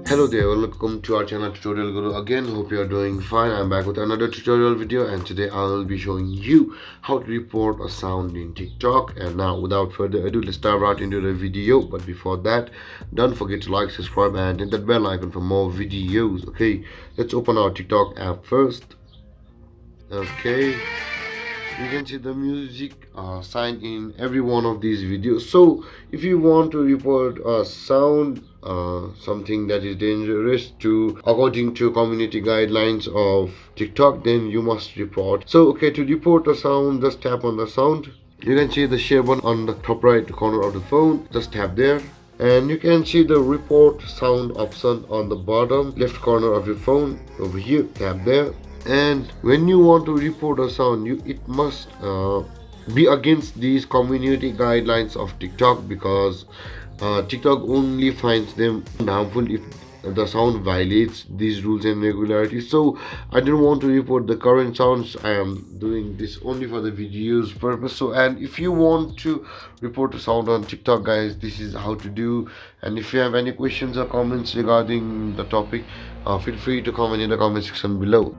Hello there, welcome to our channel Tutorial Guru again. Hope you are doing fine. I'm back with another tutorial video, and today I'll be showing you how to report a sound in TikTok. And now without further ado, let's dive right into the video. But before that, don't forget to like, subscribe and hit that bell icon for more videos. Okay, let's open our TikTok app first. Okay, you can see the music sign in every one of these videos. So if you want to report a sound, something that is dangerous to according to community guidelines of TikTok, then you must report. So okay, to report a sound, just tap on the sound. You can see the share button on the top right corner of the phone. Just tap there, and you can see the report sound option on the bottom left corner of your phone. Over here, tap there. And when you want to report a sound, it must be against these community guidelines of TikTok, because TikTok only finds them harmful if the sound violates these rules and regularities. So I don't want to report the current sounds. I am doing this only for the videos purpose. So, and if you want to report a sound on TikTok, guys, this is how to do. And if you have any questions or comments regarding the topic, feel free to comment in the comment section below.